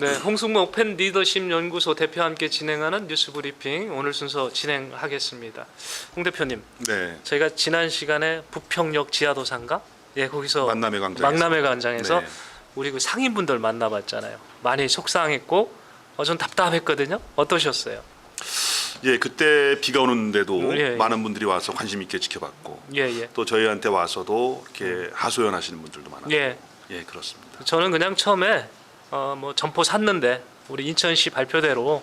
네, 홍승목 팬 리더십 연구소 대표와 함께 진행하는 뉴스 브리핑 오늘 순서 진행하겠습니다. 홍 대표님, 네. 저희가 지난 시간에 부평역 지하도상가, 예, 거기서 만남의 광장에서 네. 우리 그 상인분들 만나봤잖아요. 많이 속상했고, 좀 답답했거든요. 어떠셨어요? 예, 그때 비가 오는데도 예. 많은 분들이 와서 관심 있게 지켜봤고, 예. 또 저희한테 와서도 이렇게 하소연하시는 분들도 많았고, 예. 예, 그렇습니다. 저는 그냥 처음에 뭐 점포 샀는데 우리 인천시 발표대로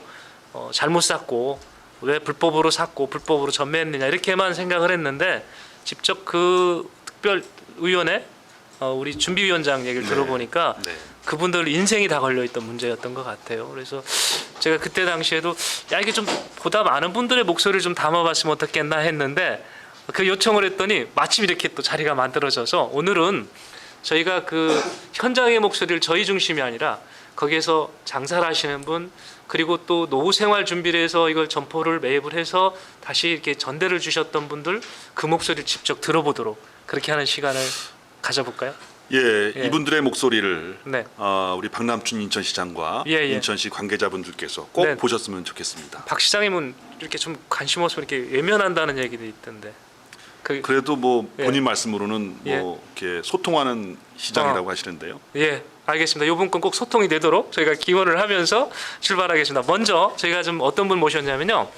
잘못 샀고 왜 불법으로 샀고 불법으로 전매했느냐 이렇게만 생각을 했는데 직접 그 특별위원회 우리 준비위원장 얘기를 들어보니까 네. 그분들 인생이 다 걸려있던 문제였던 것 같아요. 그래서 제가 그때 당시에도 야 이게 좀 보다 많은 분들의 목소리를 좀 담아봤으면 어떻겠나 했는데 그 요청을 했더니 마침 이렇게 또 자리가 만들어져서 오늘은 저희가 그 현장의 목소리를 저희 중심이 아니라 거기에서 장사를 하시는 분 그리고 또 노후 생활 준비를 해서 이걸 점포를 매입을 해서 다시 이렇게 전대를 주셨던 분들 그 목소리를 직접 들어보도록 그렇게 하는 시간을 가져볼까요? 예, 예. 이분들의 목소리를 네. 우리 박남춘 인천시장과 예. 인천시 관계자분들께서 꼭 네. 보셨으면 좋겠습니다. 박 시장님은 이렇게 좀 관심 없으면 이렇게 외면한다는 얘기도 있던데. 그래도 뭐 예. 본인 말씀으로는 예. 뭐 이렇게 소통하는 시장이라고 하시는데요. 예, 알겠습니다. 이번 건 꼭 소통이 되도록 저희가 기원을 하면서 출발하겠습니다. 먼저 저희가 좀 어떤 분 모셨냐면요.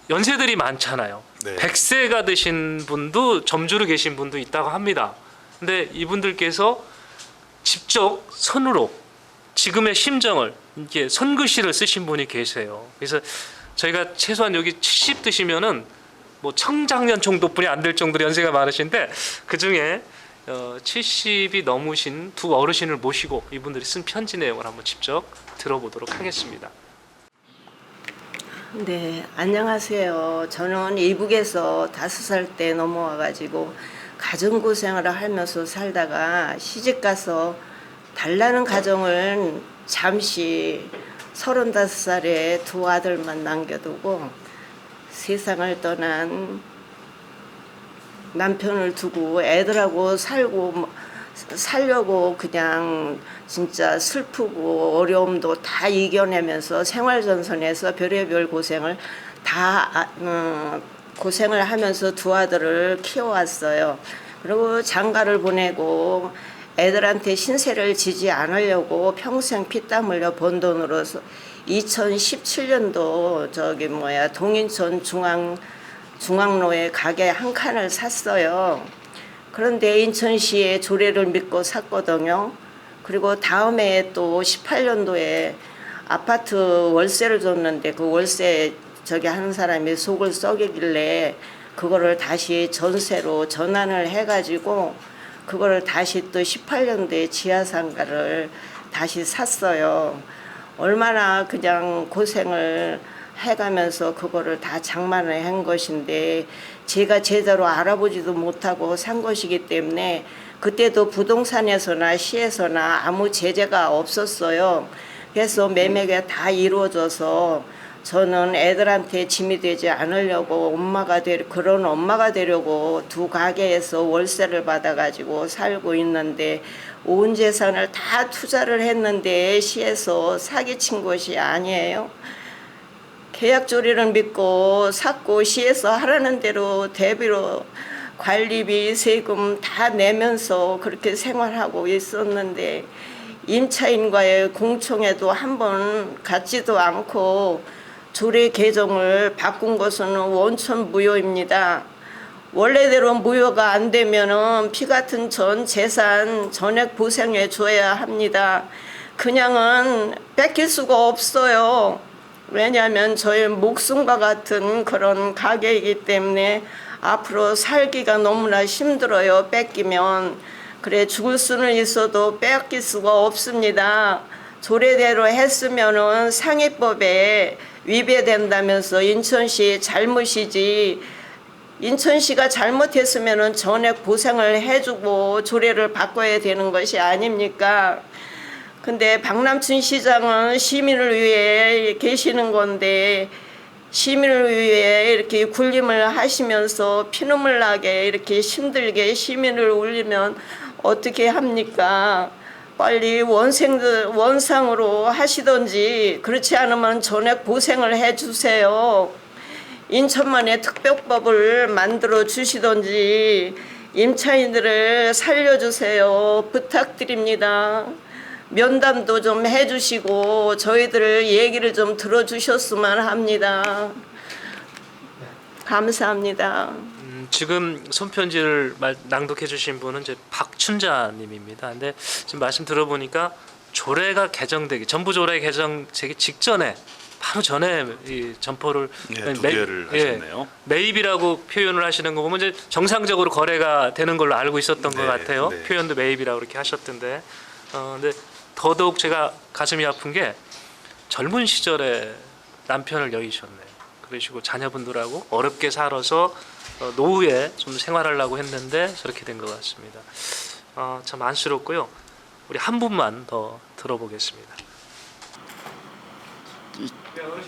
연세들이 많잖아요. 네. 100세가 되신 분도 점주로 계신 분도 있다고 합니다. 근데 이분들께서 직접 손으로 지금의 심정을 이렇게 손글씨를 쓰신 분이 계세요. 그래서 저희가 최소한 여기 70 드시면은 뭐 청장년 정도뿐이 안 될 정도로 연세가 많으신데 그 중에 70이 넘으신 두 어르신을 모시고 이분들이 쓴 편지 내용을 한번 직접 들어보도록 하겠습니다. 네, 안녕하세요. 저는 이북에서 5살 때 넘어와가지고 가정고생을 하면서 살다가 시집가서 달라는 가정을 잠시 35살에 두 아들만 남겨두고 세상을 떠난 남편을 두고 애들하고 살려고 그냥 진짜 슬프고 어려움도 다 이겨내면서 생활전선에서 별의별 고생을 다 고생을 하면서 두 아들을 키워왔어요. 그리고 장가를 보내고 애들한테 신세를 지지 않으려고 평생 피땀 흘려 번 돈으로서 2017년도 동인천 중앙로에 가게 한 칸을 샀어요. 그런데 인천시에 조례를 믿고 샀거든요. 그리고 다음에 또 18년도에 아파트 월세를 줬는데 그 월세 하는 사람이 속을 썩이길래 그거를 다시 전세로 전환을 해가지고 그거를 다시 또 18년도에 지하상가를 다시 샀어요. 얼마나 그냥 고생을 해가면서 그거를 다 장만을 한 것인데 제가 제대로 알아보지도 못하고 산 것이기 때문에 그때도 부동산에서나 시에서나 아무 제재가 없었어요. 그래서 매매가 다 이루어져서 저는 애들한테 짐이 되지 않으려고 그런 엄마가 되려고 두 가게에서 월세를 받아가지고 살고 있는데 온 재산을 다 투자를 했는데 시에서 사기친 것이 아니에요. 계약 조례를 믿고 샀고 시에서 하라는 대로 대비로 관리비 세금 다 내면서 그렇게 생활하고 있었는데 임차인과의 공청회도 한번 갖지도 않고 조례 개정을 바꾼 것은 원천 무효입니다. 원래대로 무효가 안 되면은 피 같은 전 재산 전액 보상해 줘야 합니다. 그냥은 뺏길 수가 없어요. 왜냐하면 저의 목숨과 같은 그런 가게이기 때문에 앞으로 살기가 너무나 힘들어요. 뺏기면. 그래 죽을 수는 있어도 뺏길 수가 없습니다. 조례대로 했으면은 상해법에 위배된다면서 인천시 잘못이지. 인천시가 잘못했으면은 전액 보상을 해주고 조례를 바꿔야 되는 것이 아닙니까? 근데 박남춘 시장은 시민을 위해 계시는 건데 시민을 위해 이렇게 군림을 하시면서 피눈물 나게 이렇게 힘들게 시민을 울리면 어떻게 합니까? 빨리 원상으로 하시던지 그렇지 않으면 전액 보생을 해주세요. 인천만의 특별법을 만들어 주시던지 임차인들을 살려주세요. 부탁드립니다. 면담도 좀 해주시고 저희들 얘기를 좀 들어주셨으면 합니다. 감사합니다. 지금 손편지를 낭독해 주신 분은 이제 박춘자님입니다. 근데 지금 말씀 들어보니까 조례가 개정되기 전부 조례 개정되기 직전에 바로 전에 이 점포를 두 개를 하셨네요. 매입이라고 표현을 하시는 거 보면 이제 정상적으로 거래가 되는 걸로 알고 있었던 것 네, 같아요. 네. 표현도 매입이라고 이렇게 하셨던데, 근데 더더욱 제가 가슴이 아픈 게 젊은 시절에 남편을 여의셨네요. 그러시고 자녀분들하고 어렵게 살아서 노후에 좀 생활하려고 했는데 저렇게 된 것 같습니다. 참 안쓰럽고요. 우리 한 분만 더 들어보겠습니다.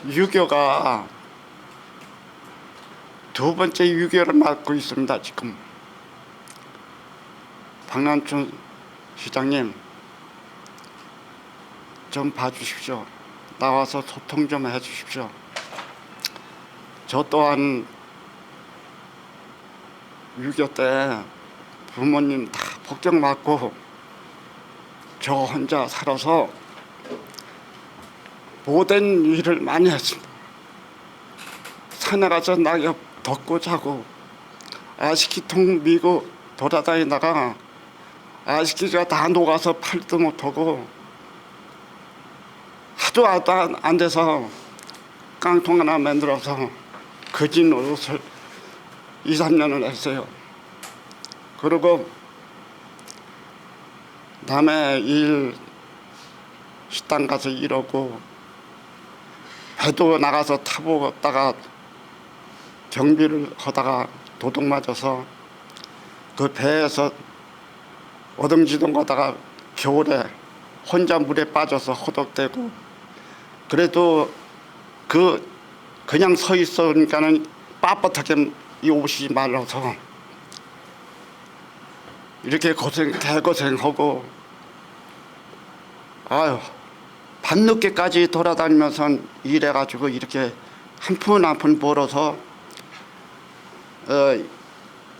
유교가 두 번째 유교를 맡고 있습니다. 지금 박남춘 시장님 좀 봐주십시오. 나와서 소통 좀 해주십시오. 저 또한 유교 때 부모님 다 복장 맞고 저 혼자 살아서 모든 일을 많이 했습니다. 산에 가서 낙엽 덮고 자고 아시키통 미고 돌아다니다가 아시키가 다 녹아서 팔도 못하고 하도 안 돼서 깡통 하나 만들어서 거진 옷을 2, 3년을 했어요. 그리고 남의 일 식당 가서 일하고 배도 나가서 타보다가 경비를 하다가 도둑 맞아서 그 배에서 어덩지둥 가다가 겨울에 혼자 물에 빠져서 호덕되고 그래도 그냥 서 있으니까는 빳빳하게 이 옷이 말라서 이렇게 대고생하고 아유 밤늦게까지 돌아다니면서 일해가지고 이렇게 한 푼 한 푼 벌어서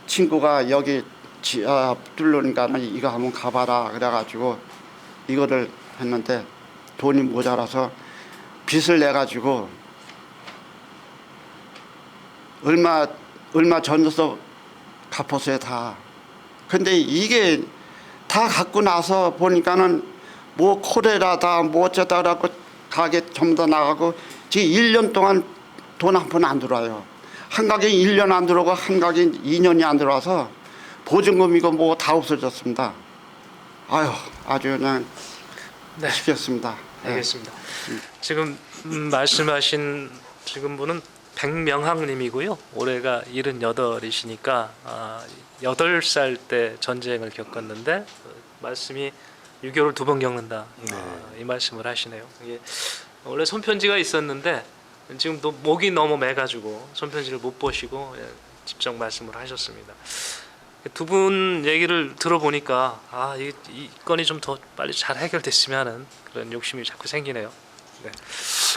친구가 여기 뚫으니까는 이거 한번 가봐라 그래가지고 이거를 했는데 돈이 모자라서 빚을 내가지고 얼마 전에서 갚았어요 다. 근데 이게 다 갖고 나서 보니까는 뭐 코레라다 뭐 어쩌다라고 가게 전부 다 나가고 지금 1년 동안 돈 한 푼 안 들어와요. 한 가게 1년 안 들어오고 한 가게 2년이 안 들어와서 보증금 이거 뭐 다 없어졌습니다. 아유 아주 그냥 네. 시켰습니다. 알겠습니다. 지금 말씀하신 지금 분은 백명학님이고요. 올해가 78이시니까 8살 때 전쟁을 겪었는데 말씀이 유교를 2번 겪는다. 이 말씀을 하시네요. 이게 원래 손편지가 있었는데 지금 또 목이 너무 매가지고 손편지를 못 보시고 직접 말씀을 하셨습니다. 두 분 얘기를 들어보니까 이 건이 좀 더 빨리 잘 해결됐으면 하는 그런 욕심이 자꾸 생기네요. 네.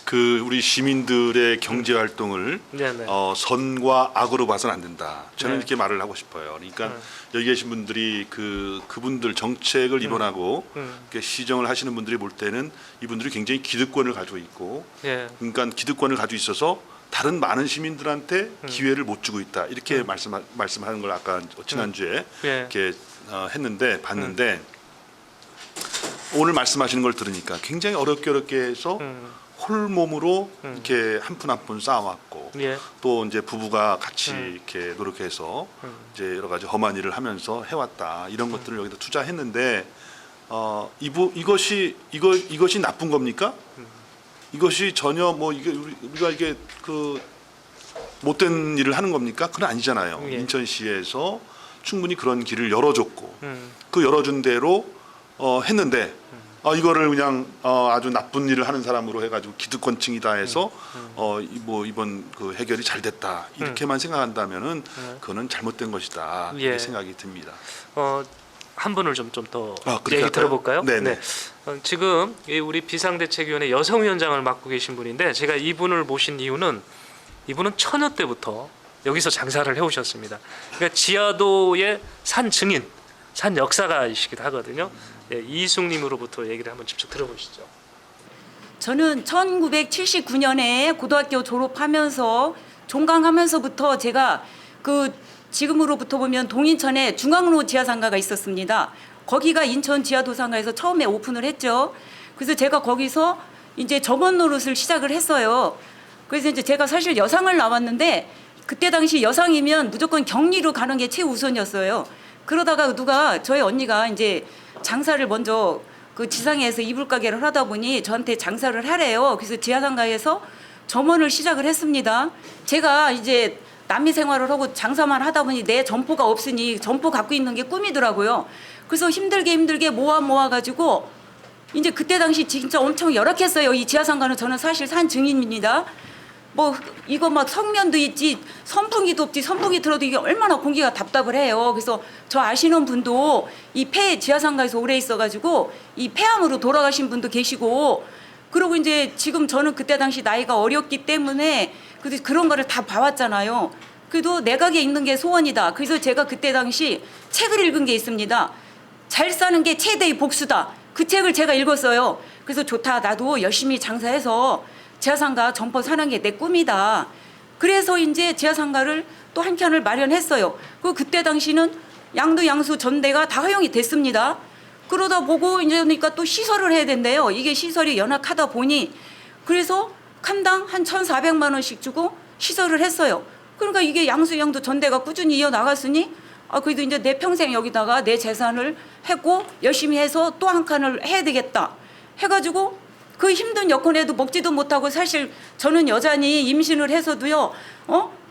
그 우리 시민들의 경제 활동을 네네. 선과 악으로 봐서는 안 된다. 저는 네. 이렇게 말을 하고 싶어요. 그러니까 여기 계신 분들이 그분들 정책을 입원하고 이렇게 시정을 하시는 분들이 볼 때는 이분들이 굉장히 기득권을 가지고 있고, 예. 그러니까 기득권을 가지고 있어서 다른 많은 시민들한테 기회를 못 주고 있다. 이렇게 말씀하는 걸 아까 지난주에 예. 이렇게 봤는데 오늘 말씀하시는 걸 들으니까 굉장히 어렵게 해서 홀몸으로 이렇게 한 푼 한 푼 쌓아왔고 예. 또 이제 부부가 같이 이렇게 노력해서 이제 여러 가지 험한 일을 하면서 해왔다. 이런 것들을 여기다 투자했는데 이것이 나쁜 겁니까? 이것이 전혀 뭐 이게 우리가 이게 그 못된 일을 하는 겁니까? 그건 아니잖아요. 예. 인천시에서 충분히 그런 길을 열어줬고 그 열어준 대로 했는데 이거를 그냥 아주 나쁜 일을 하는 사람으로 해가지고 기득권층이다 해서 뭐 이번 그 해결이 잘 됐다 이렇게만 생각한다면은 그거는 잘못된 것이다 예. 이렇게 생각이 듭니다. 한 분을 좀 더 그렇게 얘기 할까요? 들어볼까요? 네네. 지금 이 우리 비상대책위원회 여성위원장을 맡고 계신 분인데 제가 이분을 모신 이유는 이분은 처녀 때부터 여기서 장사를 해오셨습니다. 그러니까 지하도의 산 증인, 산 역사가이시기도 하거든요. 네, 이숙님으로부터 얘기를 한번 직접 들어보시죠. 저는 1979년에 고등학교 졸업하면서 종강하면서부터 제가 그 지금으로부터 보면 동인천에 중앙로 지하상가가 있었습니다. 거기가 인천 지하도상가에서 처음에 오픈을 했죠. 그래서 제가 거기서 이제 점원 노릇을 시작을 했어요. 그래서 이제 제가 사실 여상을 나왔는데 그때 당시 여상이면 무조건 격리로 가는 게 최우선이었어요. 그러다가 누가 저희 언니가 이제 장사를 먼저 그 지상에서 이불 가게를 하다 보니 저한테 장사를 하래요. 그래서 지하상가에서 점원을 시작을 했습니다. 제가 이제 남미 생활을 하고 장사만 하다 보니 내 점포가 없으니 점포 갖고 있는 게 꿈이더라고요. 그래서 힘들게 모아가지고 이제 그때 당시 진짜 엄청 열악했어요. 이 지하상가는 저는 사실 산 증인입니다. 뭐 이거 막 성면도 있지 선풍기도 없지 선풍기 틀어도 이게 얼마나 공기가 답답을 해요. 그래서 저 아시는 분도 이 폐 지하상가에서 오래 있어가지고 이 폐암으로 돌아가신 분도 계시고 그리고 이제 지금 저는 그때 당시 나이가 어렸기 때문에 그런 거를 다 봐왔잖아요. 그래도 내각에 있는 게 소원이다. 그래서 제가 그때 당시 책을 읽은 게 있습니다. 잘 사는 게 최대의 복수다. 그 책을 제가 읽었어요. 그래서 좋다. 나도 열심히 장사해서 지하상가 점포 사는 게 내 꿈이다. 그래서 이제 지하상가를 또 한 켠을 마련했어요. 그때 당시는 양수 전대가 다 허용이 됐습니다. 그러다 보고 이제 그러니까 또 시설을 해야 된대요. 이게 시설이 연약하다 보니 그래서 칸당 한 1,400만 원씩 주고 시설을 했어요. 그러니까 이게 양수 전대가 꾸준히 이어나갔으니 그래도 이제 내 평생 여기다가 내 재산을 했고 열심히 해서 또 한 칸을 해야 되겠다 해가지고 그 힘든 여건에도 먹지도 못하고 사실 저는 여전히 임신을 해서도요.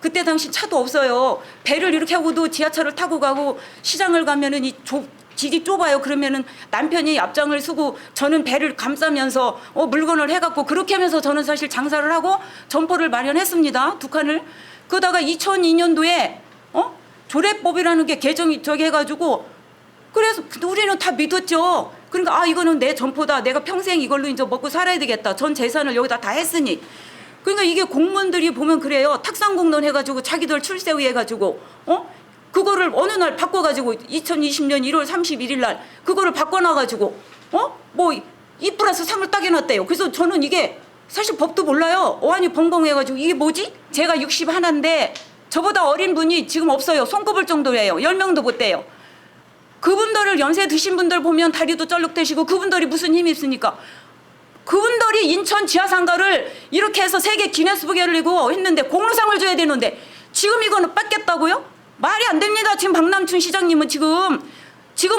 그때 당시 차도 없어요. 배를 이렇게 하고도 지하철을 타고 가고 시장을 가면은 길이 좁아요. 그러면은 남편이 앞장을 서고 저는 배를 감싸면서 물건을 해갖고 그렇게 하면서 저는 사실 장사를 하고 점포를 마련했습니다. 두 칸을. 그러다가 2002년도에 조례법이라는 게 개정이 해가지고 그래서 우리는 다 믿었죠. 그러니까 이거는 내 점포다. 내가 평생 이걸로 이제 먹고 살아야 되겠다. 전 재산을 여기다 다 했으니. 그러니까 이게 공무원들이 보면 그래요. 탁상공론 해가지고 자기들 출세위 해가지고 그거를 어느 날 바꿔가지고 2020년 1월 31일 날 그거를 바꿔놔가지고 뭐 2+ 상을 딱 해놨대요. 그래서 저는 이게 사실 법도 몰라요. 어안이 벙벙해가지고 이게 뭐지? 제가 61인데 저보다 어린 분이 지금 없어요. 손꼽을 정도예요. 10명도 못 돼요. 그분들을 연세 드신 분들 보면 다리도 쩔룩대시고 그분들이 무슨 힘이 있습니까? 그분들이 인천 지하상가를 이렇게 해서 세계 기네스북에 올리고 했는데 공로상을 줘야 되는데 지금 이거는 뺏겠다고요? 말이 안 됩니다. 지금 박남춘 시장님은 지금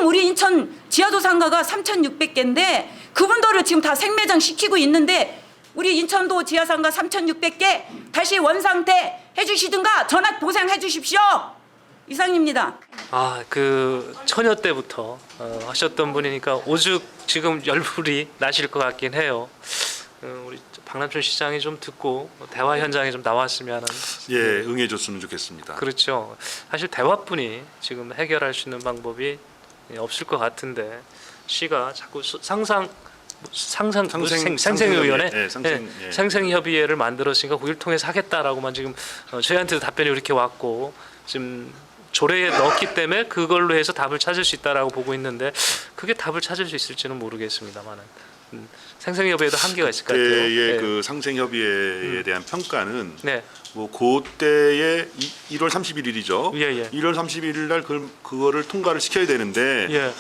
우리 인천 지하도상가가 3,600개인데 그분들을 지금 다 생매장 시키고 있는데 우리 인천도 지하상가 3,600개 다시 원상태 해주시든가 전학 보상해 주십시오. 이상입니다. 그 처녀 때부터 하셨던 분이니까 오죽 지금 열불이 나실 것 같긴 해요. 우리 박남춘 시장이 좀 듣고 대화 현장에 좀 나왔으면 하는. 응해줬으면 좋겠습니다. 그렇죠. 사실 대화뿐이 지금 해결할 수 있는 방법이 없을 것 같은데 시가 자꾸 생생위원회 생생협의회를 만들었으니까 거기를 통해서 하겠다라고만 지금 저희한테도 답변이 이렇게 왔고 지금 조례에 넣었기 때문에 그걸로 해서 답을 찾을 수 있다라고 보고 있는데 그게 답을 찾을 수 있을지는 모르겠습니다만은 생생협의회도 한계가 있을 것 같아요. 그때의 그 상생협의회에 대한 평가는 네. 뭐 그때의 1월 31일이죠. 1월 31일 날 그거를 통과를 시켜야 되는데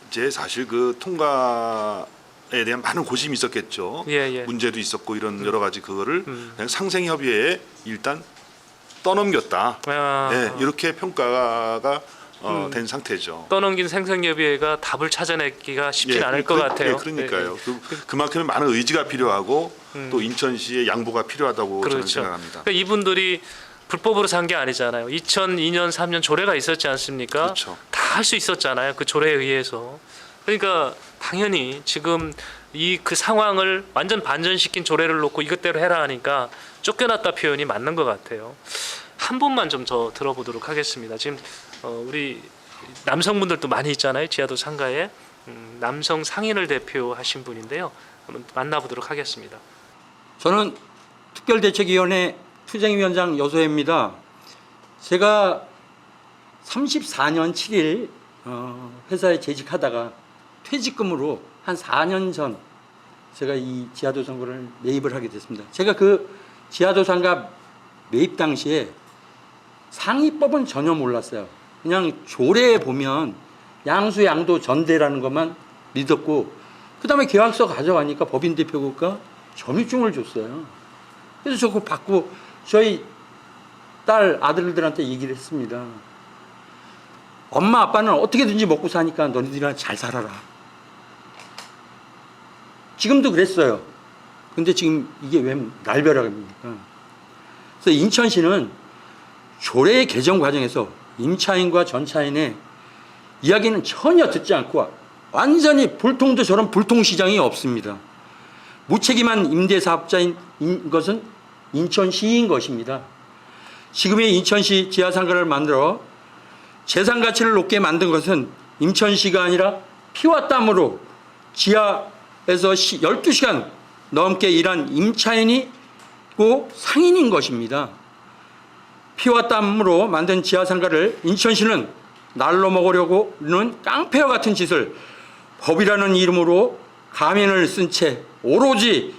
이제 사실 그 통과에 대한 많은 고심이 있었겠죠. 문제도 있었고 이런 여러 가지 그거를 그냥 상생협의회에 일단 떠넘겼다. 이렇게 평가가 된 상태죠. 떠넘긴 생생협의회가 답을 찾아내기가 쉽진 않을 것 같아요. 그러니까요. 그만큼 많은 의지가 필요하고 또 인천시의 양보가 필요하다고 그렇죠. 저는 생각합니다. 그러니까 이분들이 불법으로 산 게 아니잖아요. 2002년, 3년 조례가 있었지 않습니까? 그렇죠. 다 할 수 있었잖아요. 그 조례에 의해서. 그러니까 당연히 지금 그 상황을 완전 반전시킨 조례를 놓고 이것대로 해라 하니까 쫓겨났다 표현이 맞는 것 같아요. 한 분만 좀 더 들어보도록 하겠습니다. 지금 우리 남성분들도 많이 있잖아요. 지하도 상가에 남성 상인을 대표하신 분인데요. 한번 만나보도록 하겠습니다. 저는 특별대책위원회 투쟁위원장 여소혜입니다. 제가 34년 7일 회사에 재직하다가 퇴직금으로 한 4년 전 제가 이 지하도 상가를 매입을 하게 됐습니다. 제가 그 지하도 상가 매입 당시에 상위법은 전혀 몰랐어요. 그냥 조례에 보면 양수 양도 전대라는 것만 믿었고, 그 다음에 계약서 가져가니까 법인 대표가 점유증을 줬어요. 그래서 저거 받고 저희 딸 아들들한테 얘기를 했습니다. 엄마 아빠는 어떻게든지 먹고 사니까 너희들이랑 잘 살아라. 지금도 그랬어요. 근데 지금 이게 왜 날벼락입니까? 그래서 인천시는 조례 개정 과정에서 임차인과 전차인의 이야기는 전혀 듣지 않고 완전히 불통도 저런 불통시장이 없습니다. 무책임한 임대사업자인 것은 인천시인 것입니다. 지금의 인천시 지하상가를 만들어 재산가치를 높게 만든 것은 인천시가 아니라 피와 땀으로 지하에서 12시간 넘게 일한 임차인이고 상인인 것입니다. 피와 땀으로 만든 지하상가를 인천시는 날로 먹으려고는 깡패와 같은 짓을 법이라는 이름으로 가면을 쓴 채 오로지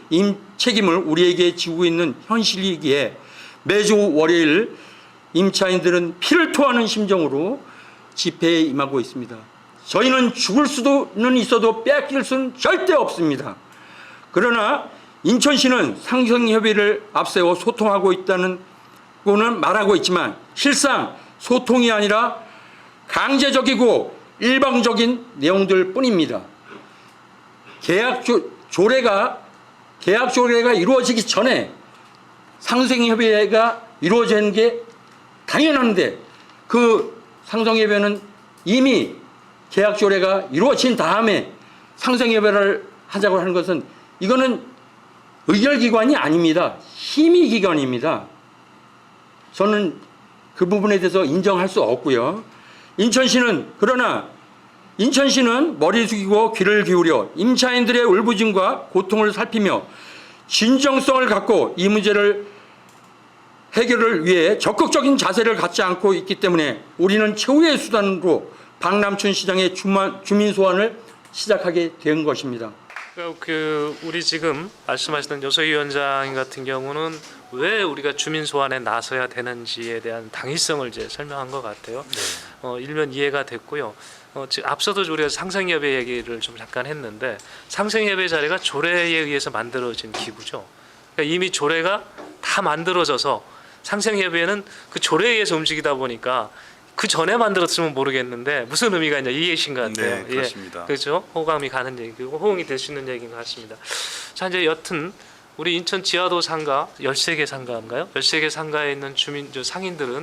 책임을 우리에게 지고 있는 현실이기에 매주 월요일 임차인들은 피를 토하는 심정으로 집회에 임하고 있습니다. 저희는 죽을 수는 있어도 뺏길 수는 절대 없습니다. 그러나 인천시는 상생협의를 앞세워 소통하고 있다는 거는 말하고 있지만 실상 소통이 아니라 강제적이고 일방적인 내용들 뿐입니다. 계약 조례가 이루어지기 전에 상생협의가 이루어지는 게 당연한데 그 상생협의는 이미 계약 조례가 이루어진 다음에 상생협의를 하자고 하는 것은 이거는 의결기관이 아닙니다. 심의기관입니다. 저는 그 부분에 대해서 인정할 수 없고요. 그러나 인천시는 머리 숙이고 귀를 기울여 임차인들의 울부짖음과 고통을 살피며 진정성을 갖고 이 문제를 해결을 위해 적극적인 자세를 갖지 않고 있기 때문에 우리는 최후의 수단으로 박남춘 시장의 주민 소환을 시작하게 된 것입니다. 우리 지금 말씀하시던 여소희 위원장 같은 경우는 왜 우리가 주민 소환에 나서야 되는지에 대한 당위성을 이제 설명한 것 같아요. 네. 일면 이해가 됐고요. 지금 앞서도 우리가 상생협의 얘기를 좀 잠깐 했는데 상생협의 자리가 조례에 의해서 만들어진 기구죠. 그러니까 이미 조례가 다 만들어져서 상생협의회는 그 조례에 의해서 움직이다 보니까 그 전에 만들었으면 모르겠는데 무슨 의미가 있냐 이해신 것 같아요. 네, 그렇습니다. 예, 그렇죠. 호감이 가는 얘기고 호응이 될 수 있는 얘기인 것 같습니다. 자, 이제 여튼 우리 인천 지하도 상가 13개 상가인가요? 13개 상가에 있는 상인들은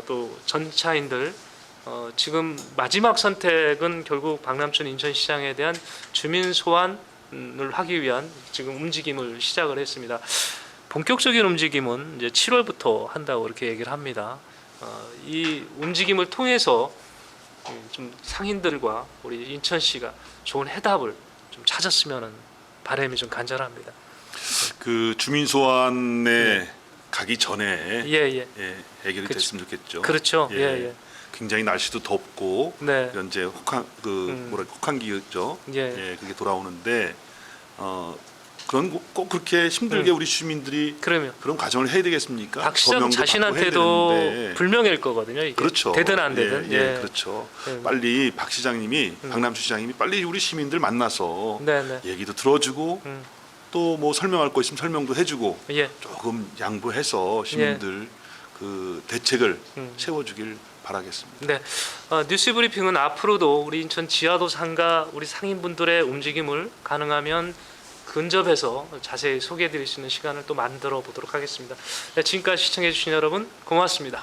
또 전차인들 지금 마지막 선택은 결국 박남춘 인천시장에 대한 주민 소환을 하기 위한 지금 움직임을 시작을 했습니다. 본격적인 움직임은 이제 7월부터 한다고 이렇게 얘기를 합니다. 이 움직임을 통해서 좀 상인들과 우리 인천시가 좋은 해답을 좀 찾았으면 바람이 좀 간절합니다. 그 주민 소환에 가기 전에 예. 해결이 그쵸. 됐으면 좋겠죠. 그렇죠. 예. 굉장히 날씨도 덥고 네. 현재 혹한기죠. 예. 그게 돌아오는데 그런 꼭 그렇게 힘들게 우리 주민들이 그러면 그런 과정을 해야 되겠습니까? 박 시장 서명도 자신한테도 받고 해야 되는데. 불명예일 거거든요. 이게. 그렇죠. 되든 안 되든. 그렇죠. 빨리 박 시장님이 박남춘 시장님이 빨리 우리 시민들 만나서 네. 얘기도 들어주고 또 뭐 설명할 거 있으면 설명도 해주고 예. 조금 양보해서 시민들 그 대책을 세워주길 바라겠습니다. 네, 뉴스 브리핑은 앞으로도 우리 인천 지하도 상가 우리 상인분들의 움직임을 가능하면 근접해서 자세히 소개해드릴 수 있는 시간을 또 만들어 보도록 하겠습니다. 네, 지금까지 시청해주신 여러분 고맙습니다.